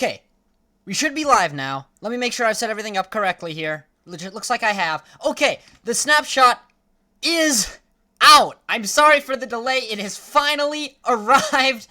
Okay, we should be live now. Let me make sure I've set everything up correctly here. Legit, looks like I have. Okay, the snapshot is out. I'm sorry for the delay. It has finally arrived.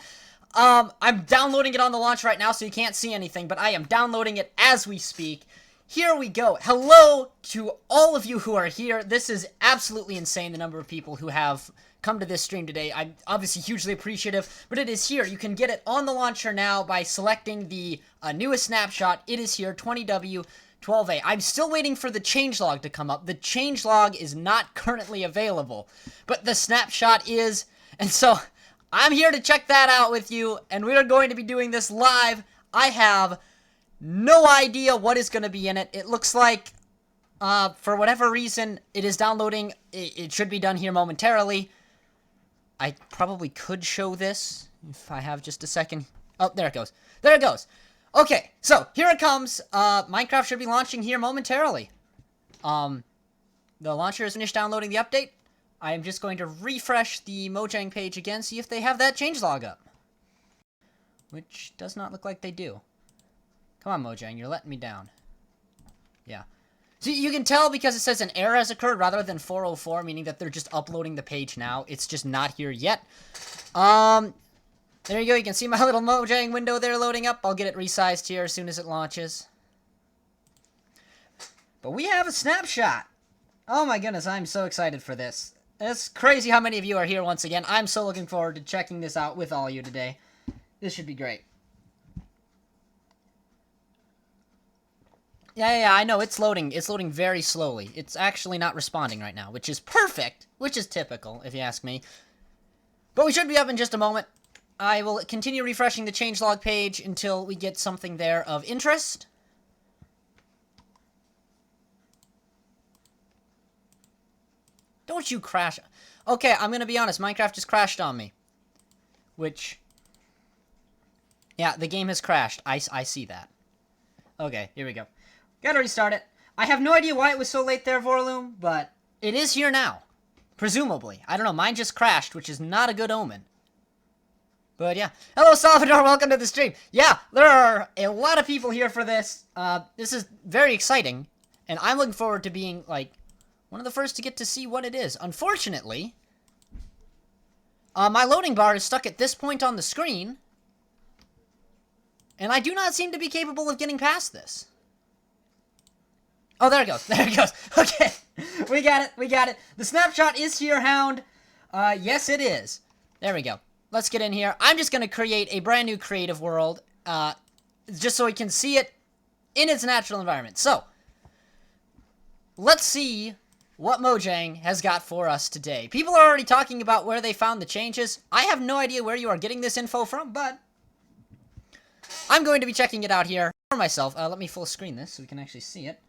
I'm downloading it on the launch right now, so you can't see anything, but I am downloading it as we speak. Here we go. Hello to all of you who are here. This is absolutely insane, the number of people who have come to this stream today. I'm obviously hugely appreciative, but it is here. You can get it on the launcher now by selecting the newest snapshot. It is here, 20W12A. I'm still waiting for the changelog to come up. The changelog is not currently available, but the snapshot is, and so I'm here to check that out with you, and we are going to be doing this live. I have no idea what is going to be in it. It looks like, for whatever reason, it is downloading. It should be done here momentarily. I probably could show this if I have just a second. Oh, there it goes. There it goes. Okay, so here it comes. Minecraft should be launching here momentarily. The launcher has finished downloading the update. I am just going to refresh the Mojang page again, see if they have that changelog up. Which does not look like they do. Come on, Mojang, you're letting me down. Yeah. So you can tell because it says an error has occurred rather than 404, meaning that they're just uploading the page now. It's just not here yet. There you go. You can see my little Mojang window there loading up. I'll get it resized here as soon as it launches. But we have a snapshot. Oh my goodness, I'm so excited for this. It's crazy how many of you are here once again. I'm so looking forward to checking this out with all of you today. This should be great. Yeah, I know, it's loading. It's loading very slowly. It's actually not responding right now, which is perfect, which is typical, if you ask me. But we should be up in just a moment. I will continue refreshing the changelog page until we get something there of interest. Don't you crash. Okay, I'm gonna be honest, Minecraft just crashed on me. Which, yeah, the game has crashed. I see that. Okay, here we go. Gotta restart it. I have no idea why it was so late there, Vorloom, but it is here now. Presumably. I don't know, mine just crashed, which is not a good omen. But yeah. Hello, Salvador, welcome to the stream. Yeah, there are a lot of people here for this. This is very exciting, and I'm looking forward to being, like, one of the first to get to see what it is. Unfortunately, my loading bar is stuck at this point on the screen, and I do not seem to be capable of getting past this. Oh, there it goes. There it goes. Okay. We got it. We got it. The snapshot is here, Hound. Yes, it is. There we go. Let's get in here. I'm just going to create a brand new creative world, just so we can see it in its natural environment. So, let's see what Mojang has got for us today. People are already talking about where they found the changes. I have no idea where you are getting this info from, but I'm going to be checking it out here for myself. Let me full screen this so we can actually see it.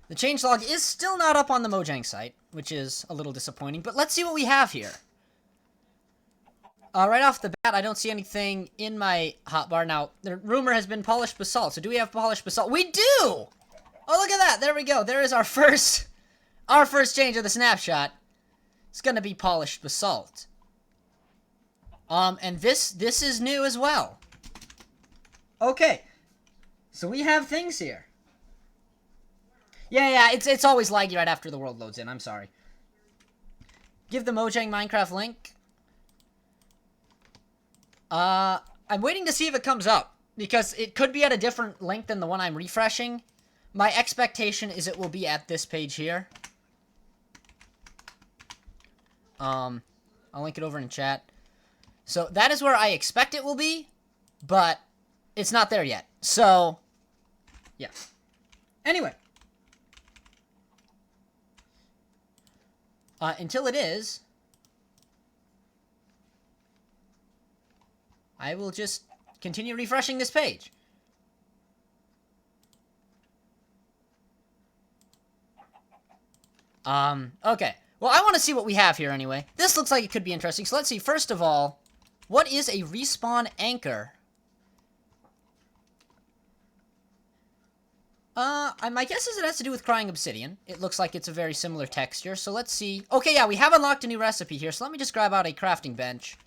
The changelog is still not up on the Mojang site, which is a little disappointing, but let's see what we have here. Right off the bat, I don't see anything in my hotbar. Now, the rumor has been polished basalt, so do we have polished basalt? We do! Oh, look at that! There we go. There is our first change of the snapshot. It's gonna be polished basalt. And this is new as well. Okay. So we have things here. Yeah, it's always laggy right after the world loads in. I'm sorry. Give the Mojang Minecraft link. I'm waiting to see if it comes up, because it could be at a different link than the one I'm refreshing. My expectation is it will be at this page here. I'll link it over in chat. So that is where I expect it will be, but it's not there yet. So, yeah. Anyway. Until it is, I will just continue refreshing this page. Okay. Well, I want to see what we have here anyway. This looks like it could be interesting. So let's see. First of all, what is a respawn anchor? My guess is it has to do with crying obsidian. It looks like it's a very similar texture, so let's see. Okay, yeah, we have unlocked a new recipe here, so let me just grab out a crafting bench.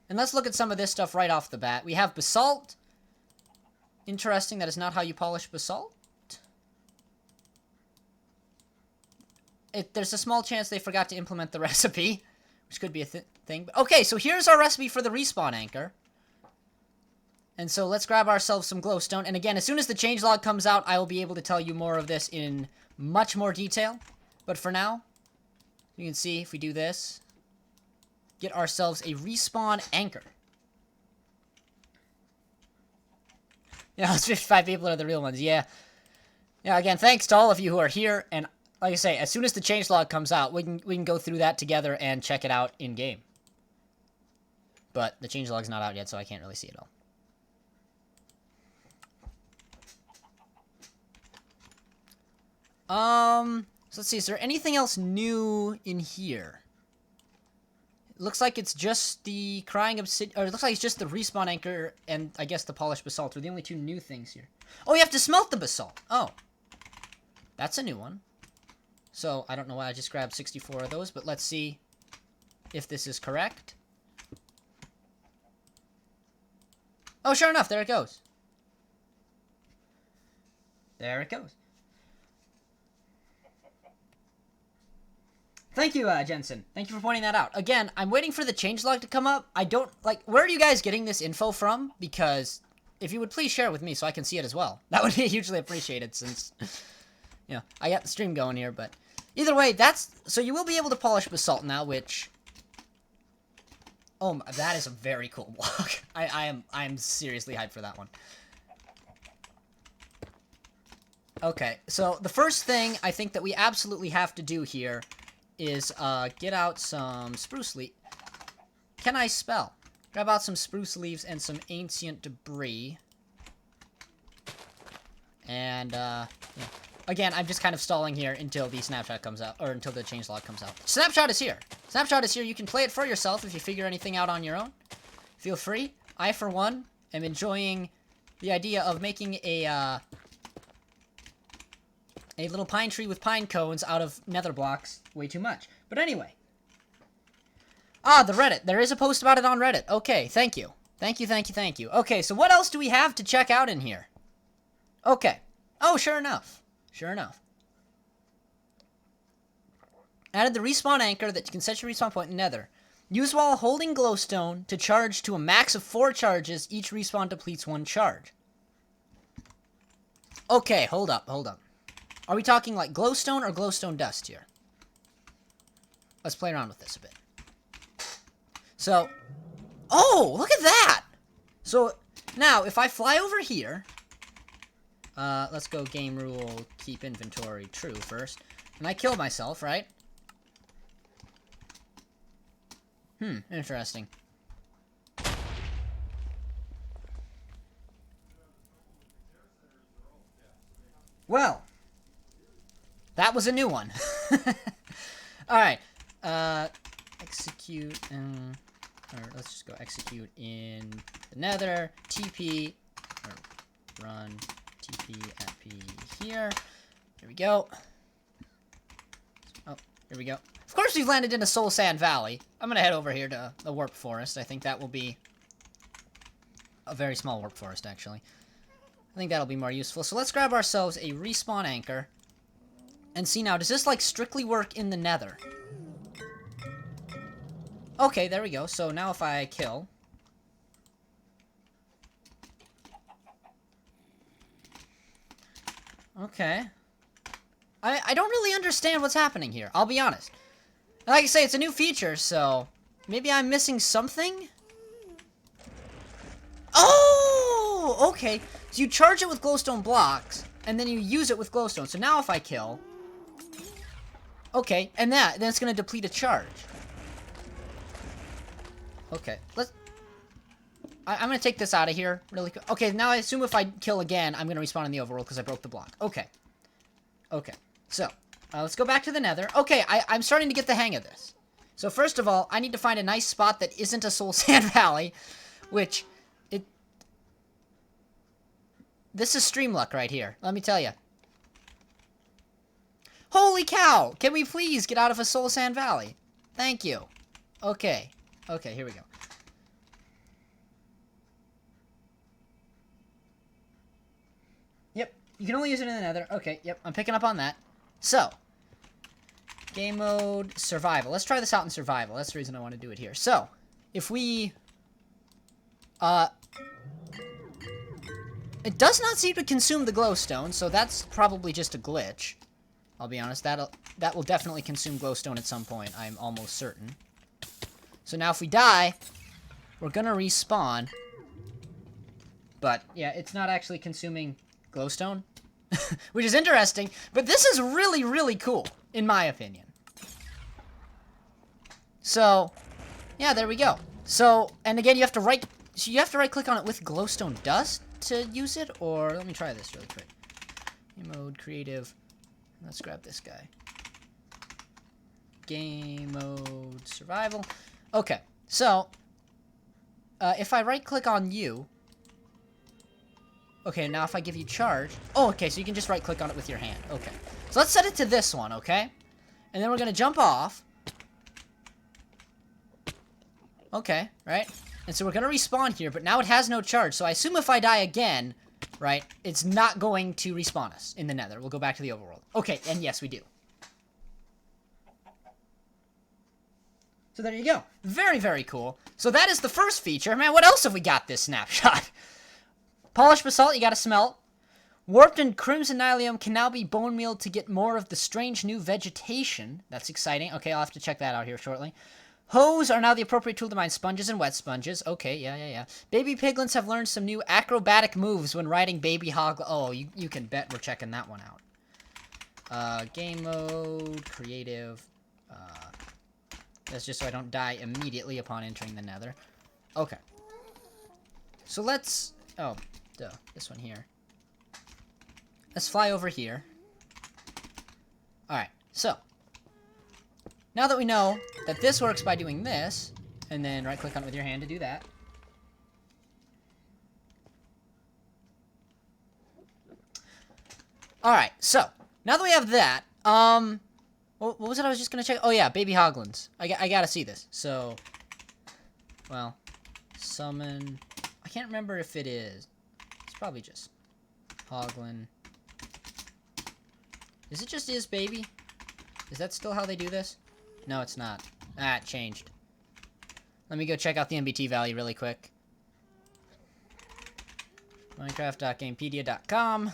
And let's look at some of this stuff right off the bat. We have basalt. Interesting, that is not how you polish basalt. There's a small chance they forgot to implement the recipe, which could be a thing. Okay, so here's our recipe for the respawn anchor. And so let's grab ourselves some glowstone. And again, as soon as the changelog comes out, I will be able to tell you more of this in much more detail. But for now, you can see if we do this, get ourselves a respawn anchor. Yeah, those 55 people are the real ones, yeah. Yeah, again, thanks to all of you who are here. And like I say, as soon as the changelog comes out, we can go through that together and check it out in-game. But the changelog's not out yet, so I can't really see it all. So let's see, is there anything else new in here? It looks like it's just the crying obsidian, or it looks like it's just the respawn anchor and I guess the polished basalt are the only two new things here. Oh, you have to smelt the basalt. Oh. That's a new one. So, I don't know why I just grabbed 64 of those, but let's see if this is correct. Oh, sure enough, there it goes. There it goes. Thank you, Jensen. Thank you for pointing that out. Again, I'm waiting for the changelog to come up. I don't, like, where are you guys getting this info from? Because if you would please share it with me so I can see it as well. That would be hugely appreciated since, you know, I got the stream going here, but either way, so you will be able to polish basalt now, which, oh, that is a very cool block. I am seriously hyped for that one. Okay, so the first thing I think that we absolutely have to do here is get out some spruce leaf. Can I spell? Grab out some spruce leaves and some ancient debris. And, yeah. Again, I'm just kind of stalling here until the snapshot comes out, or until the changelog comes out. Snapshot is here. Snapshot is here. You can play it for yourself if you figure anything out on your own. Feel free. I, for one, am enjoying the idea of making a little pine tree with pine cones out of nether blocks way too much. But anyway. Ah, the Reddit. There is a post about it on Reddit. Okay, thank you. Thank you, thank you, thank you. Okay, so what else do we have to check out in here? Okay. Oh, sure enough. Sure enough. Added the respawn anchor that can set your respawn point in nether. Use while holding glowstone to charge to a max of 4 charges. Each respawn depletes 1 charge. Okay, hold up, hold up. Are we talking like glowstone or glowstone dust here? Let's play around with this a bit. So, oh, look at that! So, now, if I fly over here, let's go game rule, keep inventory true first, and I kill myself, right? Interesting. Well, that was a new one. Alright. Execute, or let's just go execute in the nether. TP, or run TP at P here. There we go. Oh, here we go. Of course we've landed in a Soul Sand Valley. I'm gonna head over here to the Warp Forest. I think that will be a very small Warp Forest, actually. I think that'll be more useful. So let's grab ourselves a respawn anchor. And see now, does this, like, strictly work in the nether? Okay, there we go. So now if I kill... Okay. I don't really understand what's happening here, I'll be honest. Like I say, it's a new feature, so... Maybe I'm missing something? Oh! Okay. So you charge it with glowstone blocks, and then you use it with glowstone. So now if I kill... Okay, and then it's gonna deplete a charge. Okay, I'm gonna take this out of here really quick. Okay, now I assume if I kill again, I'm gonna respawn in the overworld because I broke the block. Okay. Okay, so, let's go back to the nether. Okay, I'm starting to get the hang of this. So first of all, I need to find a nice spot that isn't a Soul Sand Valley, which, this is stream luck right here, let me tell you. Holy cow! Can we please get out of a Soul Sand Valley? Thank you. Okay. Okay, here we go. Yep, you can only use it in the Nether. Okay, yep, I'm picking up on that. So, game mode, survival. Let's try this out in survival. That's the reason I want to do it here. So, if we... It does not seem to consume the glowstone, so that's probably just a glitch. I'll be honest, that will definitely consume glowstone at some point, I'm almost certain. So now if we die, we're gonna respawn. But, yeah, it's not actually consuming glowstone, which is interesting, but this is really, really cool, in my opinion. So, yeah, there we go. So, and again, you have to right-click on it with glowstone dust to use it, or let me try this really quick. Game mode, creative. Let's grab this guy. Game mode, survival. Okay, so if I right-click on you. Okay, now if I give you charge. Oh, okay, so you can just right-click on it with your hand. Okay, so let's set it to this one, okay? And then we're gonna jump off. Okay, right? And so we're gonna respawn here, but now it has no charge. So I assume if I die again, right, it's not going to respawn us in the Nether. We'll go back to the overworld. Okay, and yes, we do. So there you go. Very, very cool. So that is the first feature. Man, what else have we got this snapshot? Polished basalt, you gotta smelt. Warped and crimson nylium can now be bone mealed to get more of the strange new vegetation. That's exciting. Okay, I'll have to check that out here shortly. Hoes are now the appropriate tool to mine sponges and wet sponges. Okay, yeah. Baby piglins have learned some new acrobatic moves when riding baby hog. Oh, you can bet we're checking that one out. Game mode, creative. That's just so I don't die immediately upon entering the Nether. Okay. So let's... Oh, duh. This one here. Let's fly over here. Alright, so... Now that we know that this works by doing this, and then right-click on it with your hand to do that. Alright, so, now that we have that, what was it I was just gonna check? Oh yeah, baby hoglins. I gotta see this. So, well, summon, I can't remember if it is. It's probably just hoglin. Is it just is baby? Is that still how they do this? No, it's not. Ah, it changed. Let me go check out the MBT value really quick. Minecraft.gamepedia.com.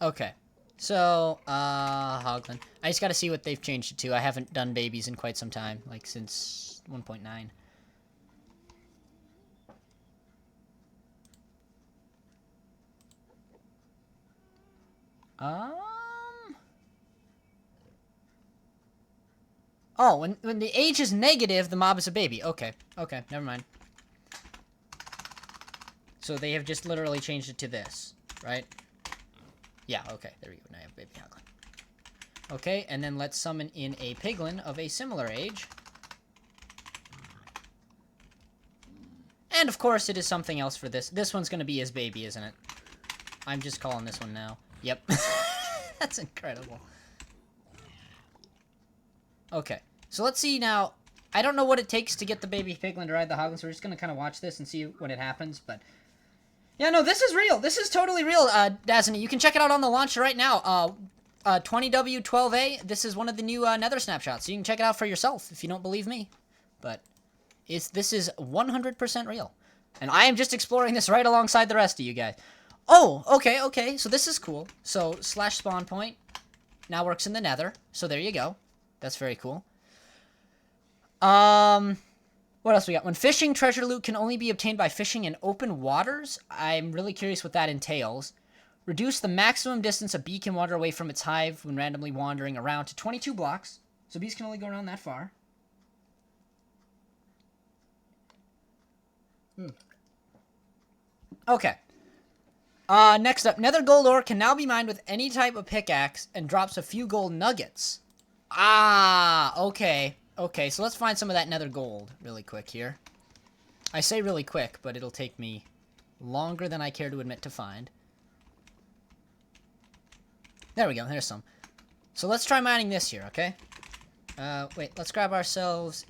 Okay. So, hoglin. I just gotta see what they've changed it to. I haven't done babies in quite some time. Like, since 1.9. Oh, when the age is negative, the mob is a baby. Okay, never mind. So they have just literally changed it to this, right? Yeah, okay, there we go. Now I have baby hoglin. Okay, and then let's summon in a piglin of a similar age. And of course, it is something else for this. This one's gonna be his baby, isn't it? I'm just calling this one now. Yep. That's incredible. Okay. So let's see now. I don't know what it takes to get the baby piglin to ride the hoglin, so we're just going to kind of watch this and see when it happens, but... Yeah, no, this is real. This is totally real, Dazny. You can check it out on the launcher right now. 20W12A, this is one of the new Nether snapshots, so you can check it out for yourself if you don't believe me. But this is 100% real. And I am just exploring this right alongside the rest of you guys. Oh, okay, so this is cool. So, /spawn point now works in the Nether, so there you go. That's very cool. What else we got? When fishing, treasure loot can only be obtained by fishing in open waters. I'm really curious what that entails. Reduce the maximum distance a bee can wander away from its hive when randomly wandering around to 22 blocks. So bees can only go around that far. Okay. Next up, Nether Gold Ore can now be mined with any type of pickaxe and drops a few gold nuggets. Ah, okay. Okay, so let's find some of that nether gold really quick here. I say really quick, but it'll take me longer than I care to admit to find. There we go, there's some. So let's try mining this here, okay? Wait, let's grab ourselves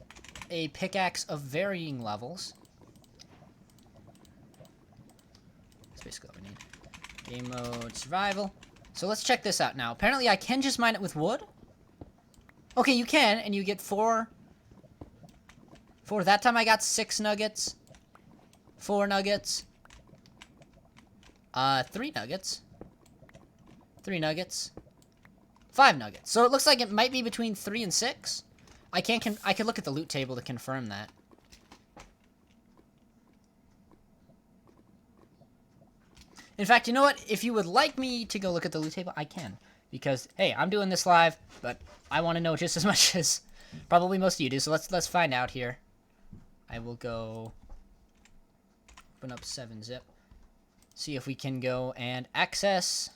a pickaxe of varying levels. That's basically what we need. Game mode, survival. So let's check this out now. Apparently I can just mine it with wood. Okay, you can, and you get 4. That time I got 6 nuggets. 4 nuggets. 3 nuggets. 3 nuggets. 5 nuggets. So it looks like it might be between 3 and 6. I can look at the loot table to confirm that. In fact, you know what? If you would like me to go look at the loot table, I can. Because, hey, I'm doing this live, but I want to know just as much as probably most of you do. So let's find out here. I will go open up 7-zip. See if we can go and access.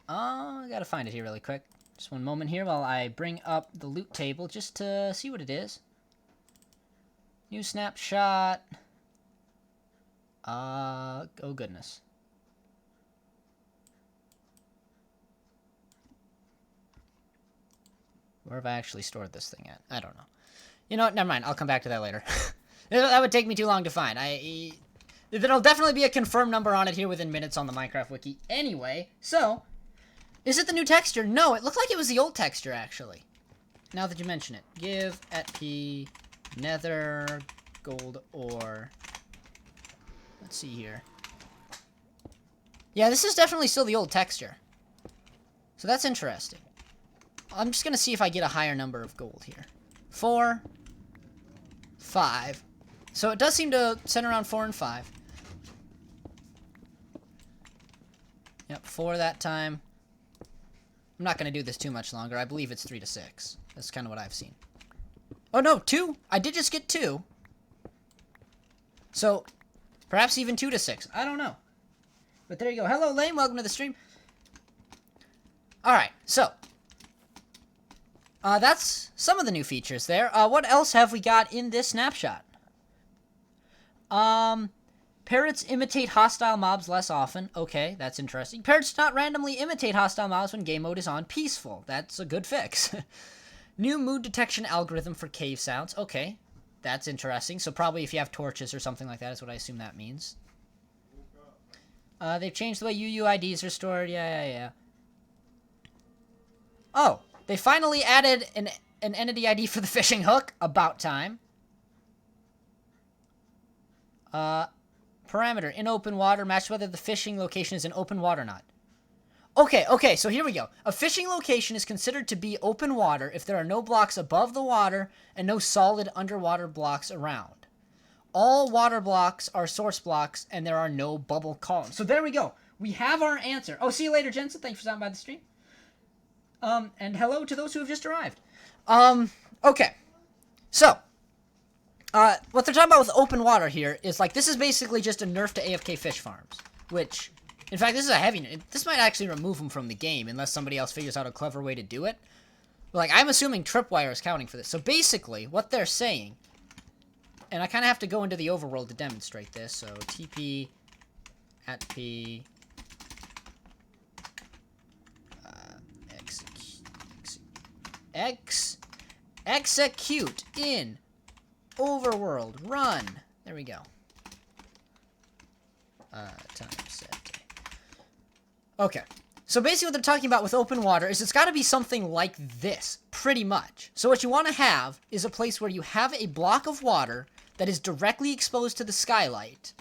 I gotta find it here really quick. Just one moment here while I bring up the loot table just to see what it is. New snapshot. Oh goodness. Where have I actually stored this thing at? I don't know. You know what? Never mind. I'll come back to that later. That would take me too long to find. There'll definitely be a confirmed number on it here within minutes on the Minecraft wiki. Anyway, so is it the new texture? No, it looked like it was the old texture actually. Now that you mention it, give at P Nether Gold Ore. Let's see here. Yeah, this is definitely still the old texture. So that's interesting. I'm just gonna see if I get a higher number of gold here. 4, 5. So it does seem to center around 4 and 5. Yep, 4 that time. I'm not gonna do this too much longer. I believe it's 3 to 6. That's kind of what I've seen. Oh no, 2. I did just get 2. So perhaps even 2 to 6. I don't know. But there you go. Hello, Lane. Welcome to the stream. Alright, so that's some of the new features there. What else have we got in this snapshot? Parrots imitate hostile mobs less often. Okay, that's interesting. Parrots do not randomly imitate hostile mobs when game mode is on peaceful. That's a good fix. New mood detection algorithm for cave sounds. Okay, that's interesting. So probably if you have torches or something like that is what I assume that means. They've changed the way UUIDs are stored. Yeah. Oh, they finally added an entity ID for the fishing hook. About time. Parameter. In open water. Match whether the fishing location is in open water or not. Okay, so here we go. A fishing location is considered to be open water if there are no blocks above the water and no solid underwater blocks around. All water blocks are source blocks and there are no bubble columns. So there we go. We have our answer. Oh, see you later, Jensen. Thanks for stopping by the stream. And hello to those who have just arrived. Okay. So, what they're talking about with open water here is, like, this is basically just a nerf to AFK Fish Farms. Which, in fact, this is a heavy... This might actually remove them from the game, unless somebody else figures out a clever way to do it. But, like, I'm assuming Tripwire is counting for this. So, basically, what they're saying... And I kind of have to go into the overworld to demonstrate this. So, TP... at P... execute in overworld run. There we go. Time set. Okay. So basically what they're talking about with open water is it's got to be something like this, pretty much. So what you want to have is a place where you have a block of water that is directly exposed to the skylight,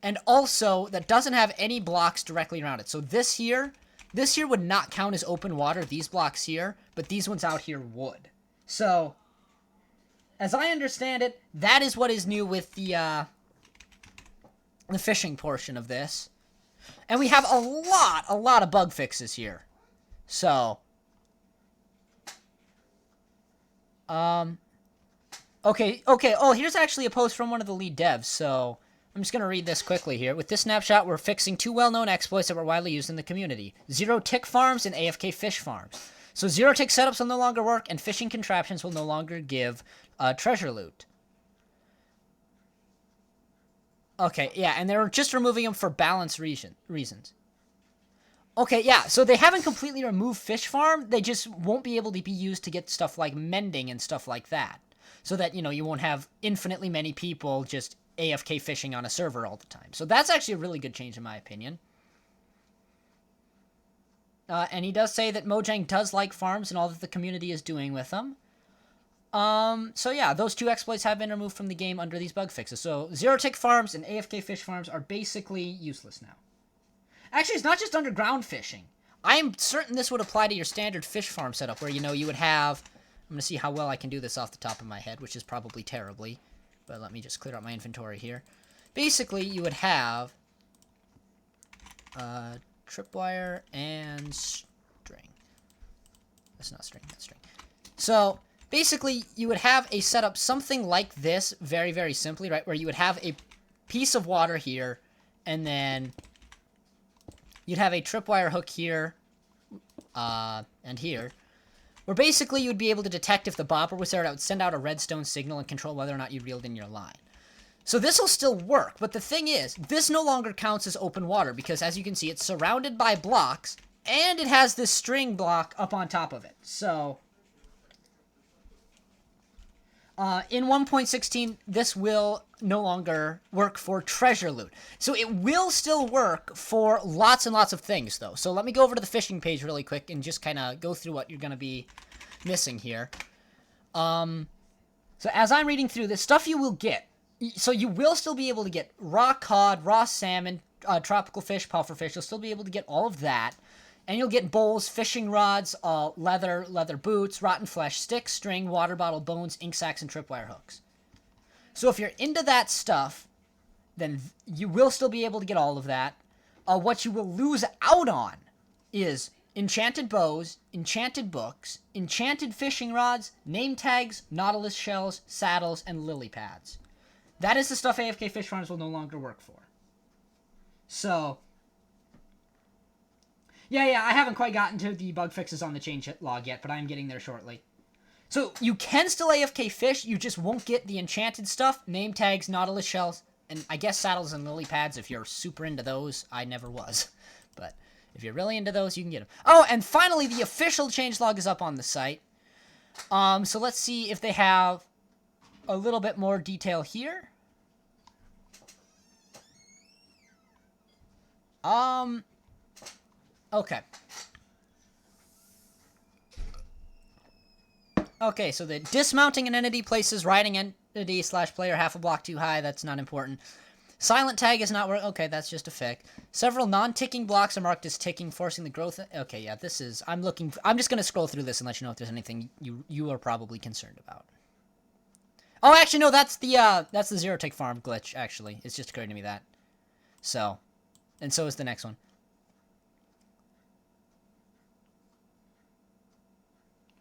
and also that doesn't have any blocks directly around it. So this here would not count as open water, these blocks here, but these ones out here would. So, as I understand it, that is what is new with the fishing portion of this. And we have a lot of bug fixes here. So, okay. Oh, here's actually a post from one of the lead devs, so I'm just going to read this quickly here. With this snapshot, we're fixing 2 well-known exploits that were widely used in the community. Zero tick farms and AFK fish farms. So zero tick setups will no longer work, and fishing contraptions will no longer give treasure loot. Okay, yeah, and they're just removing them for balance reasons. Okay, yeah, so they haven't completely removed Fish Farm. They just won't be able to be used to get stuff like mending and stuff like that. So that, you know, you won't have infinitely many people just AFK fishing on a server all the time. So that's actually a really good change in my opinion. And he does say that Mojang does like farms and all that the community is doing with them. So yeah, those two exploits have been removed from the game under these bug fixes. So zero-tick farms and AFK fish farms are basically useless now. Actually, it's not just underground fishing. I'm certain this would apply to your standard fish farm setup where, you know, you would have... I'm going to see how well I can do this off the top of my head, which is probably terribly. But let me just clear out my inventory here. Basically, you would have... tripwire and string. That's not string, that's string. So, basically, you would have a setup something like this, very, very simply, right? Where you would have a piece of water here, and then you'd have a tripwire hook here, and here, where basically you'd be able to detect if the bobber was there. It would send out a redstone signal and control whether or not you reeled in your line. So this will still work, but the thing is, this no longer counts as open water, because as you can see, it's surrounded by blocks, and it has this string block up on top of it. So, in 1.16, this will no longer work for treasure loot. So it will still work for lots and lots of things, though. So let me go over to the fishing page really quick and just kind of go through what you're going to be missing here. So as I'm reading through this, stuff you will get. So you will still be able to get raw cod, raw salmon, tropical fish, pufferfish. You'll still be able to get all of that. And you'll get bowls, fishing rods, leather boots, rotten flesh, sticks, string, water bottle, bones, ink sacs, and tripwire hooks. So if you're into that stuff, then you will still be able to get all of that. What you will lose out on is enchanted bows, enchanted books, enchanted fishing rods, name tags, nautilus shells, saddles, and lily pads. That is the stuff AFK Fish Farms will no longer work for. So, yeah, I haven't quite gotten to the bug fixes on the changelog yet, but I'm getting there shortly. So, you can still AFK fish, you just won't get the enchanted stuff, name tags, nautilus shells, and I guess saddles and lily pads if you're super into those. I never was. But if you're really into those, you can get them. Oh, and finally, the official changelog is up on the site. So let's see if they have a little bit more detail here. Okay. Okay, so the dismounting an entity places riding entity / player half a block too high, that's not important. Silent tag is not working. Okay, that's just a fic. Several non-ticking blocks are marked as ticking, forcing the growth. Okay, yeah, this is... I'm just going to scroll through this and let you know if there's anything you are probably concerned about. Oh, actually, no, that's the zero-tick farm glitch, actually. It's just occurring to me that. So, and so is the next one.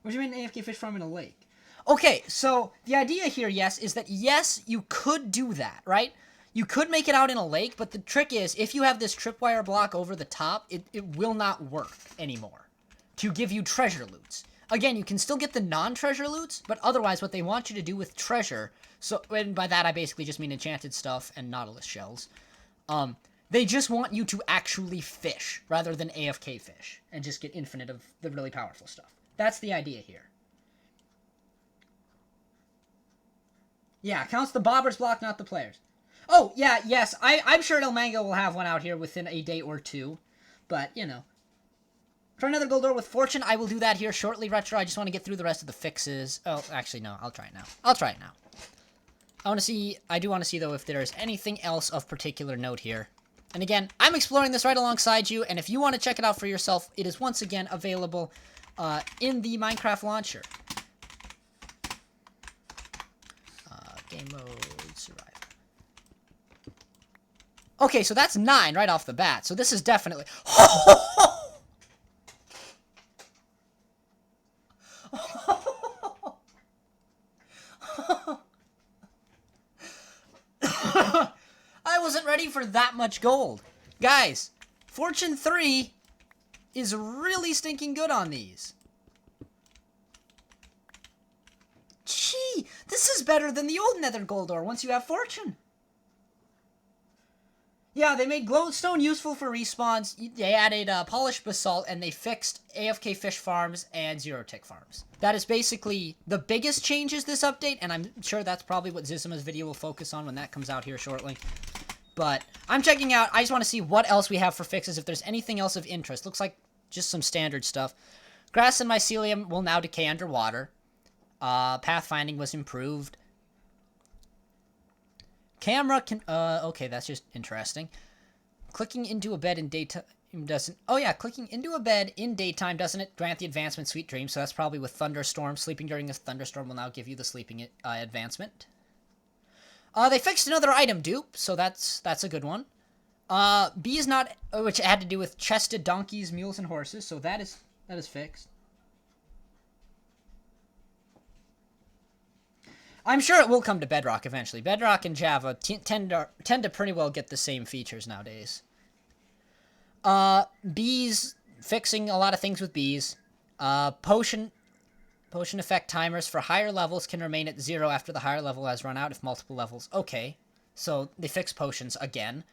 What do you mean AFK fish farm in a lake? Okay, so the idea here, yes, is that yes, you could do that, right? You could make it out in a lake, but the trick is, if you have this tripwire block over the top, it will not work anymore to give you treasure loots. Again, you can still get the non-treasure loots, but otherwise what they want you to do with treasure, so, and by that I basically just mean enchanted stuff and nautilus shells, they just want you to actually fish, rather than AFK fish, and just get infinite of the really powerful stuff. That's the idea here. Yeah, counts the bobbers block, not the players. Oh, yeah, yes, I'm sure El Mango will have one out here within a day or two, but, you know. Try another gold ore with fortune. I will do that here shortly, Retro. I just want to get through the rest of the fixes. Oh, actually, no, I'll try it now. I do want to see, though, if there's anything else of particular note here. And again, I'm exploring this right alongside you, and if you want to check it out for yourself, it is once again available in the Minecraft launcher. Game mode, survival. Okay, so that's 9 right off the bat. So this is definitely... I wasn't ready for that much gold. Guys, Fortune 3 is really stinking good on these. Gee, this is better than the old Nether Gold Ore once you have Fortune. Yeah, they made glowstone useful for respawns. They added polished basalt, and they fixed AFK Fish Farms and Zero Tick Farms. That is basically the biggest changes this update, and I'm sure that's probably what Zizima's video will focus on when that comes out here shortly. But I'm checking out. I just want to see what else we have for fixes, if there's anything else of interest. Looks like just some standard stuff. Grass and mycelium will now decay underwater. Pathfinding was improved. Camera can, okay, that's just interesting. Clicking into a bed in daytime doesn't, oh yeah, clicking into a bed in daytime doesn't it grant the advancement Sweet Dreams, so that's probably with thunderstorm. Sleeping during a thunderstorm will now give you the sleeping advancement. They fixed another item dupe, so that's a good one. B is not, which had to do with chested donkeys, mules, and horses, so that is fixed. I'm sure it will come to Bedrock eventually. Bedrock and Java tend to pretty well get the same features nowadays. Bees, fixing a lot of things with bees. Potion effect timers for higher levels can remain at 0 after the higher level has run out if multiple levels. Okay, so they fixed potions again.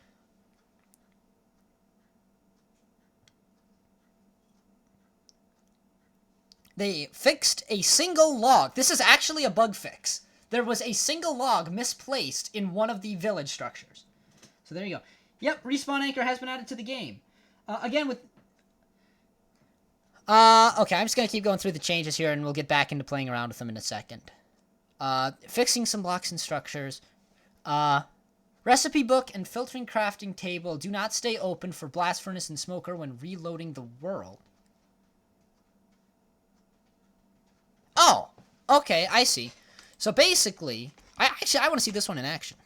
They fixed a single log. This is actually a bug fix. There was a single log misplaced in one of the village structures. So there you go. Yep, respawn anchor has been added to the game. Again with... okay, I'm just going to keep going through the changes here, and we'll get back into playing around with them in a second. Fixing some blocks and structures. Recipe book and filtering crafting table do not stay open for blast furnace and smoker when reloading the world. Oh, okay, I see. So basically, I want to see this one in action.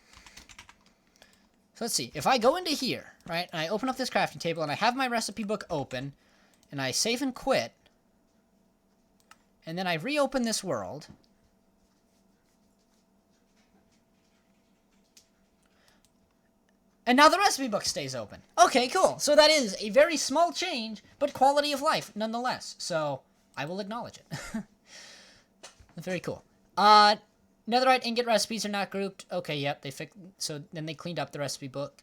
So let's see. If I go into here, right, and I open up this crafting table, and I have my recipe book open, and I save and quit, and then I reopen this world, and now the recipe book stays open. Okay, cool. So that is a very small change, but quality of life nonetheless. So I will acknowledge it. Very cool. Netherite ingot recipes are not grouped. Okay, yep, they fixed. So then they cleaned up the recipe book.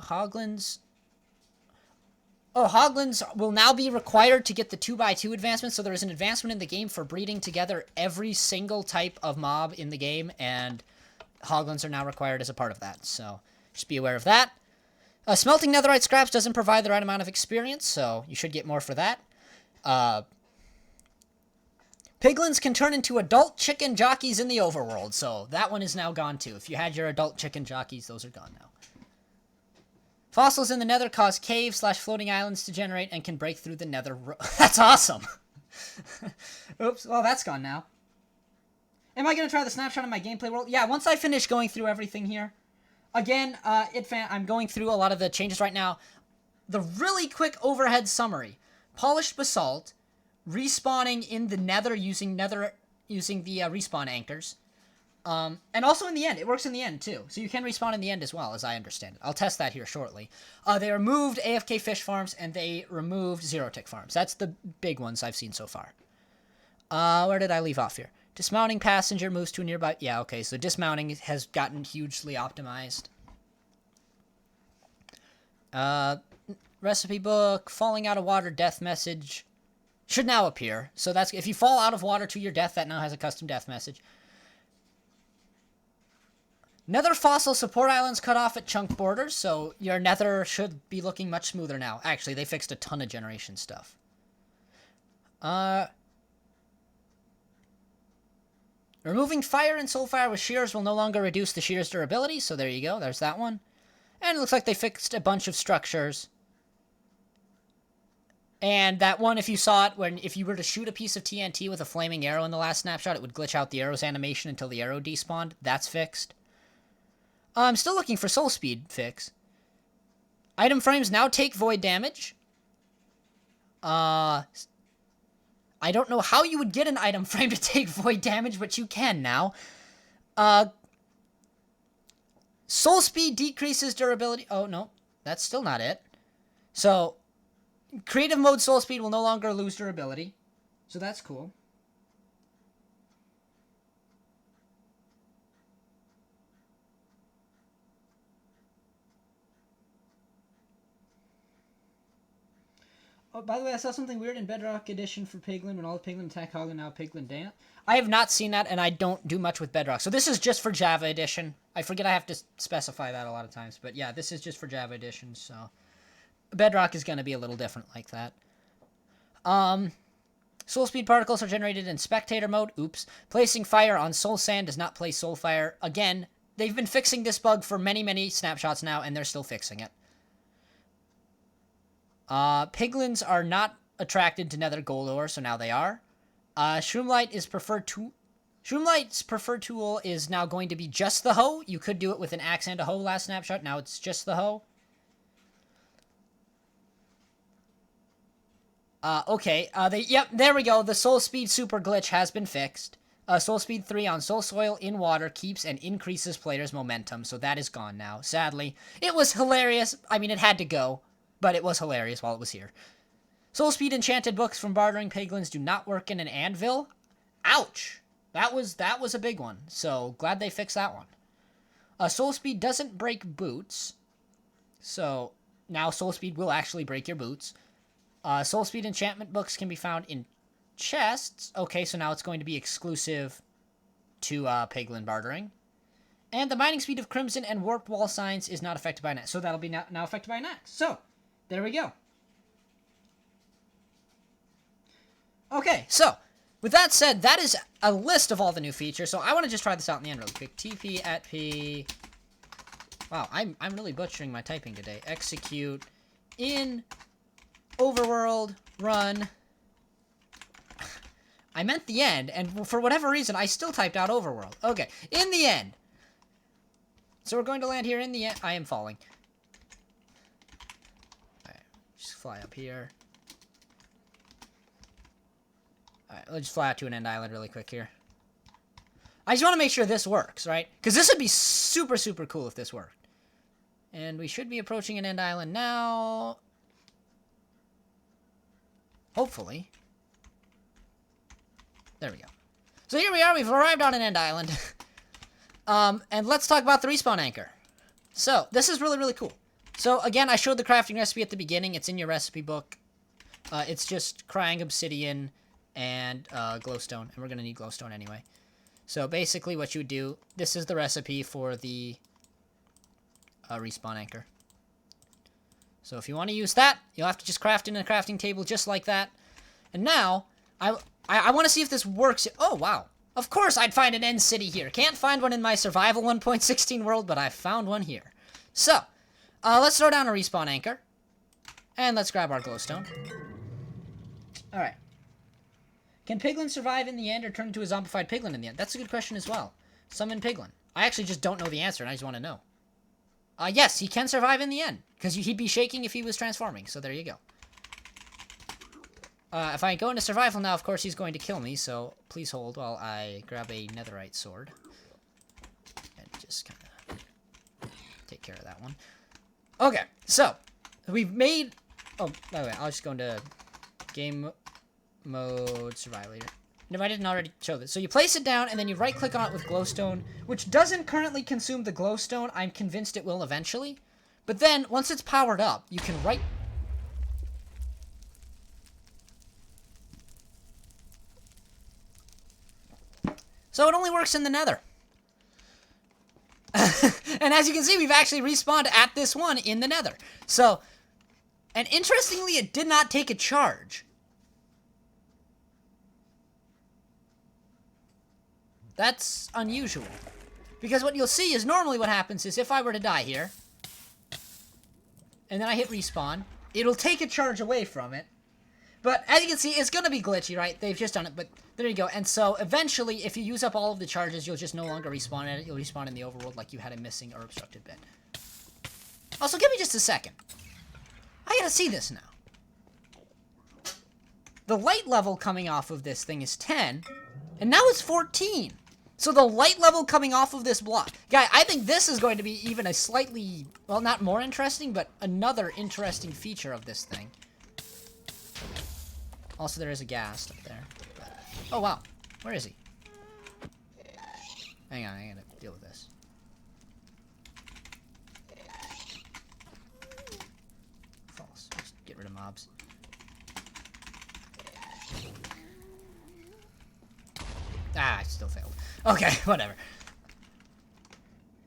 Hoglins. Oh, Hoglins will now be required to get the 2x2 advancement. So there is an advancement in the game for breeding together every single type of mob in the game, and Hoglins are now required as a part of that. So just be aware of that. Smelting netherite scraps doesn't provide the right amount of experience, so you should get more for that. Piglins can turn into adult chicken jockeys in the overworld, so that one is now gone too. If you had your adult chicken jockeys, those are gone now. Fossils in the nether cause caves/floating islands to generate and can break through the nether. That's awesome! Oops, well that's gone now. Am I going to try the snapshot in my gameplay world? Yeah, once I finish going through everything here. Again, I'm going through a lot of the changes right now. The really quick overhead summary. Polished basalt. Respawning in the nether using the respawn anchors. And also in the end. It works in the end, too. So you can respawn in the end as well, as I understand it. I'll test that here shortly. They removed AFK Fish Farms, and they removed Zero Tick Farms. That's the big ones I've seen so far. Where did I leave off here? Dismounting passenger moves to a nearby... Yeah, okay, so dismounting has gotten hugely optimized. Recipe book, falling out of water, death message... should now appear. So that's if you fall out of water to your death, that now has a custom death message. Nether fossil support islands cut off at chunk borders, so your nether should be looking much smoother now. Actually, they fixed a ton of generation stuff. Removing fire and soulfire with shears will no longer reduce the shear's durability, so there you go. There's that one. And it looks like they fixed a bunch of structures. And that one, if you saw it, if you were to shoot a piece of TNT with a flaming arrow in the last snapshot, it would glitch out the arrow's animation until the arrow despawned. That's fixed. I'm still looking for soul speed fix. Item frames now take void damage. I don't know how you would get an item frame to take void damage, but you can now. Soul speed decreases durability. Oh, no. That's still not it. So... creative mode soul speed will no longer lose durability. So that's cool. Oh, by the way, I saw something weird in Bedrock Edition for Piglin. When all the Piglin attack Hog and now Piglin dance. I have not seen that, and I don't do much with Bedrock. So this is just for Java Edition. I forget I have to specify that a lot of times. But yeah, this is just for Java Edition, so... Bedrock is going to be a little different like that. Soul Speed particles are generated in spectator mode. Oops. Placing fire on soul sand does not place soul fire. Again, they've been fixing this bug for many, many snapshots now, and they're still fixing it. Piglins are not attracted to Nether Gold Ore, so now they are. Shroomlight's preferred tool is now going to be just the hoe. You could do it with an axe and a hoe last snapshot. Now it's just the hoe. Okay. Yep, there we go. The Soul Speed super glitch has been fixed. Soul Speed 3 on Soul Soil in water keeps and increases players' momentum, so that is gone now. Sadly, it was hilarious. I mean, it had to go, but it was hilarious while it was here. Soul Speed enchanted books from bartering piglins do not work in an anvil. Ouch! That was a big one. So glad they fixed that one. Soul Speed doesn't break boots, so now Soul Speed will actually break your boots. Soul Speed enchantment books can be found in chests. Okay, so now it's going to be exclusive to piglin bartering. And the mining speed of Crimson and Warped Wall Signs is not affected by an axe. So that'll be now affected by an axe. So, there we go. Okay, so, with that said, that is a list of all the new features. So I want to just try this out in the end really quick. TP at P... Wow, I'm really butchering my typing today. Execute in overworld run. I meant the end, and for whatever reason, I still typed out overworld. Okay, in the end. So we're going to land here in the end. I am falling. Alright, just fly up here. Alright, let's just fly out to an end island really quick here. I just want to make sure this works, right? Because this would be super, super cool if this worked. And we should be approaching an end island now. Hopefully. There we go. So here we are. We've arrived on an end island. And let's talk about the respawn anchor. So, this is really, really cool. So, again, I showed the crafting recipe at the beginning. It's in your recipe book. It's just crying obsidian and glowstone. And we're going to need glowstone anyway. So, basically what you would do, this is the recipe for the respawn anchor. So, if you want to use that, you'll have to just craft in a crafting table just like that. And now, I want to see if this works. Oh, wow. Of course I'd find an end city here. Can't find one in my survival 1.16 world, but I found one here. So, let's throw down a respawn anchor. And let's grab our glowstone. Alright. Can Piglin survive in the end or turn into a zombified Piglin in the end? That's a good question as well. Summon Piglin. I actually just don't know the answer, and I just want to know. Yes, he can survive in the end. Because he'd be shaking if he was transforming, so there you go. If I go into survival now, of course he's going to kill me, so please hold while I grab a netherite sword. And just kind of take care of that one. Okay, so, we've made... Oh, by the way, I'll just go into game mode survival here. And if I didn't already show this. So you place it down, and then you right-click on it with glowstone, which doesn't currently consume the glowstone. I'm convinced it will eventually. But then, once it's powered up, you can right... So it only works in the nether. And as you can see, we've actually respawned at this one in the nether. So, and interestingly, it did not take a charge. That's unusual. Because what you'll see is normally what happens is if I were to die here, and then I hit respawn, it'll take a charge away from it. But as you can see, it's going to be glitchy, right? They've just done it, but there you go. And so eventually, if you use up all of the charges, you'll just no longer respawn at it. You'll respawn in the overworld like you had a missing or obstructed bit. Also, give me just a second. I gotta see this now. The light level coming off of this thing is 10, and now it's 14. So the light level coming off of this block. Guy, I think this is going to be even a slightly, well, not more interesting, but another interesting feature of this thing. Also, there is a ghast up there. Oh, wow. Where is he? Hang on, I gotta deal with this. False. Just get rid of mobs. Ah, I still failed. Okay, whatever.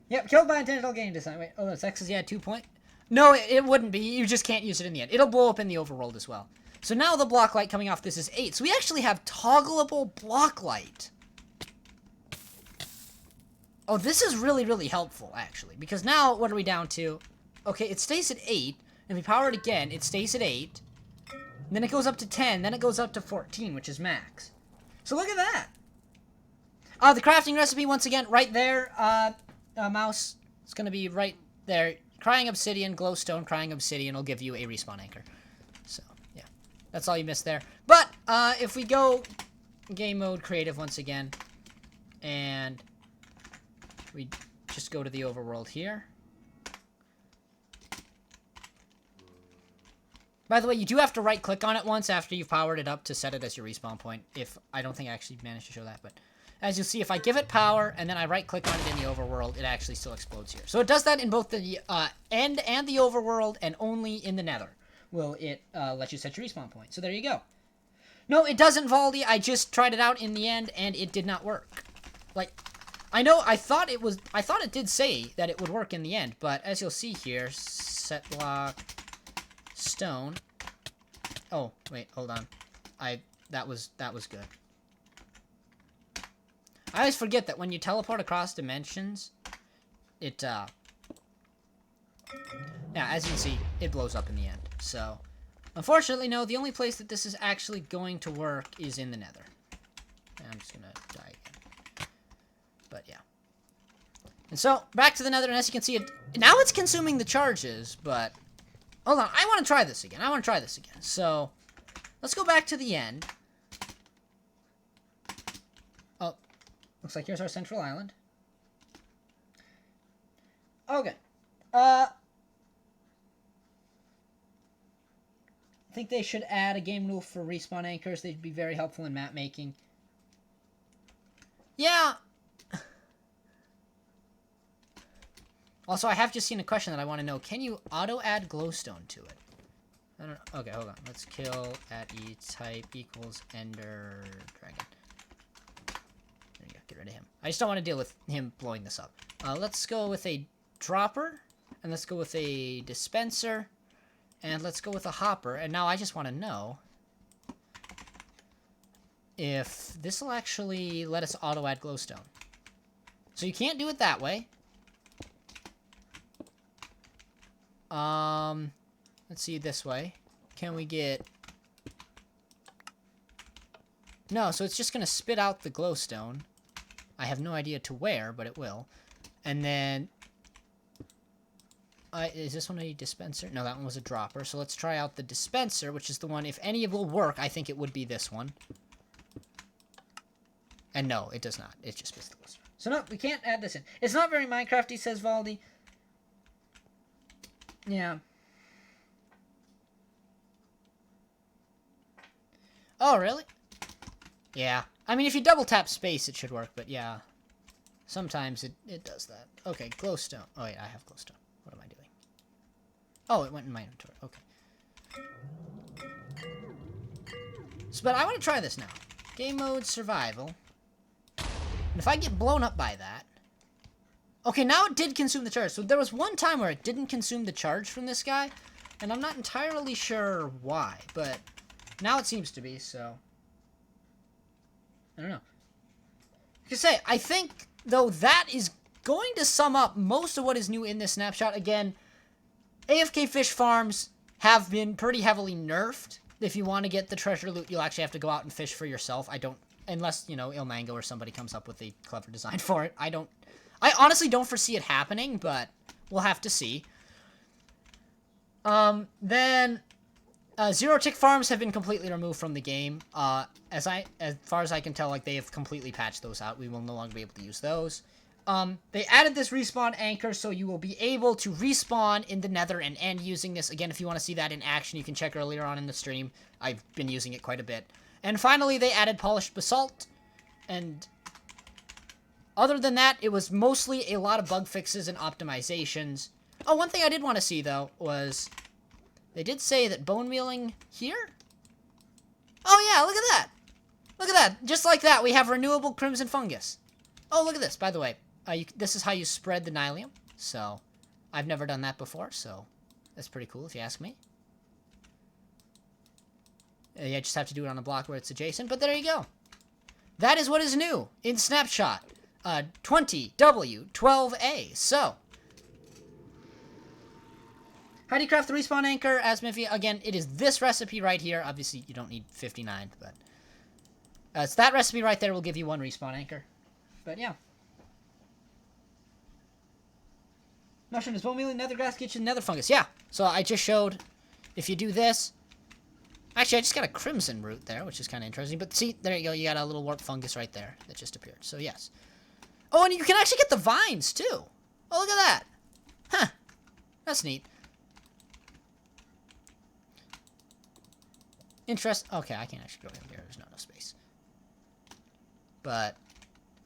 Yep, killed by intentional game design. Wait, oh, that's X's, yeah, 2 point. No, it wouldn't be. You just can't use it in the end. It'll blow up in the overworld as well. So now the block light coming off this is 8. So we actually have toggleable block light. Oh, this is really, really helpful, actually. Because now, what are we down to? Okay, it stays at 8. And if we power it again, it stays at 8. And then it goes up to 10. Then it goes up to 14, which is max. So look at that. The crafting recipe, once again, right there. Mouse, it's going to be right there. Crying obsidian, glowstone, crying obsidian will give you a respawn anchor. So, yeah. That's all you missed there. But, if we go game mode creative once again, and we just go to the overworld here. By the way, you do have to right-click on it once after you've powered it up to set it as your respawn point. If I don't think I actually managed to show that, but as you'll see, if I give it power and then I right-click on it in the overworld, it actually still explodes here. So it does that in both the end and the overworld, and only in the Nether will it let you set your respawn point. So there you go. No, it doesn't, Valdi. I just tried it out in the end, and it did not work. Like, I know, I thought it did say that it would work in the end, but as you'll see here, set block stone. Oh, wait, hold on. That was good. I always forget that when you teleport across dimensions, it, yeah, as you can see, it blows up in the end. So, unfortunately, no, the only place that this is actually going to work is in the Nether. And I'm just gonna die again. But, yeah. And so, back to the Nether, and as you can see, now it's consuming the charges, but hold on, I want to try this again. So, let's go back to the end. Oh, looks like here's our central island. Okay. I think they should add a game rule for respawn anchors. They'd be very helpful in map making. Yeah. Also, I have just seen a question that I want to know. Can you auto-add glowstone to it? I don't know. Okay, hold on. Let's kill at E type equals Ender Dragon. There you go. Get rid of him. I just don't want to deal with him blowing this up. Let's go with a dropper. And let's go with a dispenser. And let's go with a hopper. And now I just want to know if this will actually let us auto-add glowstone. So you can't do it that way. Let's see this way. Can we get... No, so it's just going to spit out the glowstone. I have no idea to where, but it will. And then... is this one a dispenser? No, that one was a dropper. So let's try out the dispenser, which is the one, if any will work, I think it would be this one. And no, it does not. It just spits the glowstone. So no, we can't add this in. It's not very Minecrafty, says Valdi. Yeah. Oh, really? Yeah. I mean, if you double tap space, it should work, but yeah. Sometimes it does that. Okay, glowstone. Oh, wait, I have glowstone. What am I doing? Oh, it went in my inventory. Okay. So, but I want to try this now. Game mode, survival. And if I get blown up by that... Okay, now it did consume the charge. So there was one time where it didn't consume the charge from this guy, and I'm not entirely sure why, but now it seems to be, so... I don't know. Like I say, I think, though, that is going to sum up most of what is new in this snapshot. Again, Afk Fish Farms have been pretty heavily nerfed. If you want to get the treasure loot, you'll actually have to go out and fish for yourself. I don't... Unless, you know, Ilmango or somebody comes up with a clever design for it. I honestly don't foresee it happening, but we'll have to see. Then, Zero Tick Farms have been completely removed from the game. As far as I can tell, like, they have completely patched those out. We will no longer be able to use those. They added this respawn anchor, so you will be able to respawn in the Nether and end using this. Again, if you want to see that in action, you can check earlier on in the stream. I've been using it quite a bit. And finally, they added polished basalt, and... Other than that, it was mostly a lot of bug fixes and optimizations. Oh, one thing I did want to see, though, was... They did say that bone mealing here Oh yeah, look at that. Look at that. Just like that, we have renewable crimson fungus. Oh, look at this, by the way. This is how you spread the nylium. So, I've never done that before, so that's pretty cool if you ask me. You just have to do it on a block where it's adjacent, but there you go. That is what is new in Snapshot 20W12A. So, how do you craft the respawn anchor? As Miffy, again, it is this recipe right here. Obviously, you don't need 59, but it's that recipe right there will give you one respawn anchor. But yeah. Mushroom is bone meal, nether grass, kitchen, nether fungus. Yeah. So I just showed if you do this. Actually, I just got a crimson root there, which is kind of interesting. But see, there you go. You got a little warp fungus right there that just appeared. So yes. Oh, and you can actually get the vines too. Oh, look at that. Huh. That's neat. Okay, I can't actually go in here. There's not enough space. But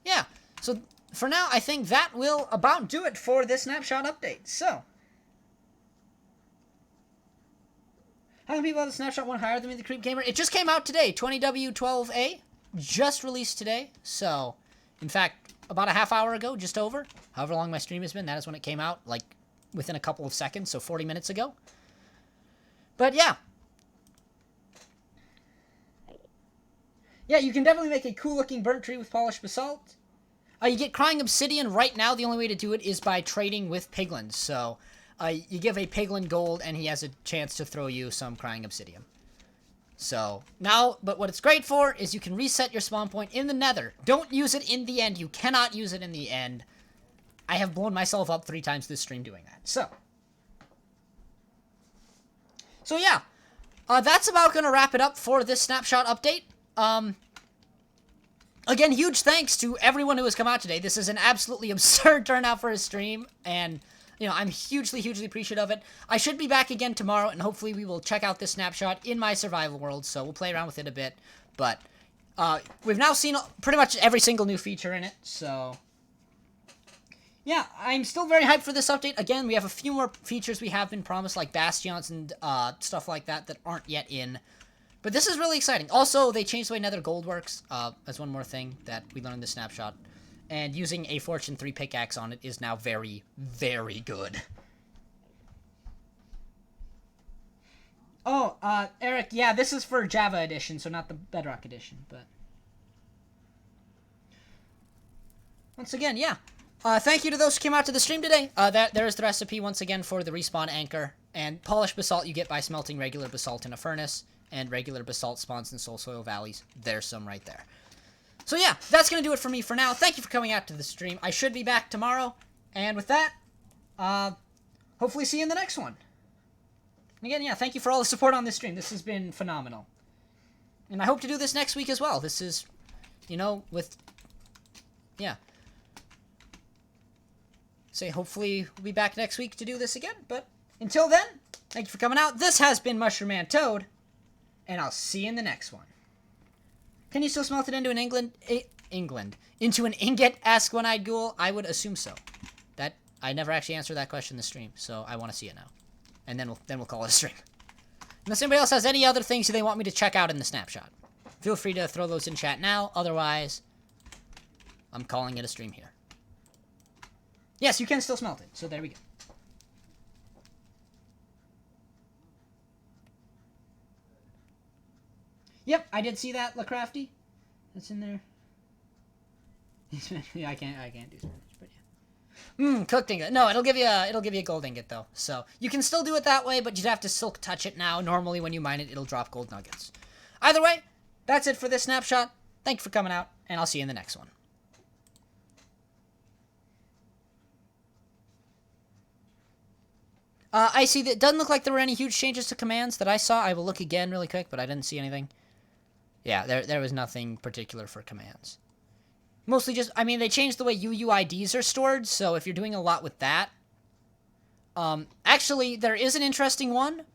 yeah. So for now, I think that will about do it for this snapshot update. So, how many people have the snapshot one higher than me, the Creep Gamer? It just came out today. 20W12A just released today. So, in fact, about a half hour ago, just over. However long my stream has been, that is when it came out, like within a couple of seconds, so 40 minutes ago. But yeah. Yeah, you can definitely make a cool-looking burnt tree with polished basalt. You get crying obsidian right now. The only way to do it is by trading with piglins. So, you give a piglin gold, and he has a chance to throw you some crying obsidian. So, now, but what it's great for is you can reset your spawn point in the nether. Don't use it in the end. You cannot use it in the end. I have blown myself up 3 times this stream doing that. So yeah. That's about going to wrap it up for this snapshot update. Again, huge thanks to everyone who has come out today. This is an absolutely absurd turnout for a stream, and, you know, I'm hugely, hugely appreciative of it. I should be back again tomorrow, and hopefully we will check out this snapshot in my survival world, so we'll play around with it a bit. But, we've now seen pretty much every single new feature in it, so yeah, I'm still very hyped for this update. Again, we have a few more features we have been promised, like bastions and stuff like that aren't yet in. But this is really exciting. Also, they changed the way Nether Gold works. That's one more thing that we learned in the snapshot. And using a Fortune 3 pickaxe on it is now very, very good. Oh, Eric, yeah, this is for Java edition, so not the Bedrock edition, but once again, yeah. Thank you to those who came out to the stream today. There's the recipe once again for the respawn anchor. And polished basalt you get by smelting regular basalt in a furnace. And regular basalt spawns in soul soil valleys. There's some right there. So yeah, that's going to do it for me for now. Thank you for coming out to the stream. I should be back tomorrow. And with that, hopefully see you in the next one. And again, yeah, thank you for all the support on this stream. This has been phenomenal. And I hope to do this next week as well. This is, you know, yeah. So hopefully we'll be back next week to do this again. But until then, thank you for coming out. This has been Mushroom Man Toad. And I'll see you in the next one. Can you still smelt it into an into an ingot? Ask One-Eyed Ghoul. I would assume so. That I never actually answered that question in the stream, so I want to see it now. And then we'll call it a stream. Unless anybody else has any other things they want me to check out in the snapshot, feel free to throw those in chat now. Otherwise, I'm calling it a stream here. Yes, you can still smelt it. So there we go. Yep, I did see that, LaCrafty. That's in there. Yeah, I can't do Spanish, but yeah. Cooked ingot. No, it'll give you a gold ingot though. So you can still do it that way, but you'd have to silk touch it now. Normally, when you mine it, it'll drop gold nuggets. Either way, that's it for this snapshot. Thank you for coming out, and I'll see you in the next one. I see that it doesn't look like there were any huge changes to commands that I saw. I will look again really quick, but I didn't see anything. Yeah, there was nothing particular for commands. Mostly just, I mean, they changed the way UUIDs are stored, so if you're doing a lot with that. Actually, there is an interesting one.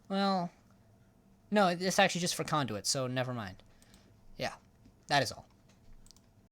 Well, no, it's actually just for conduit, so never mind. Yeah, that is all.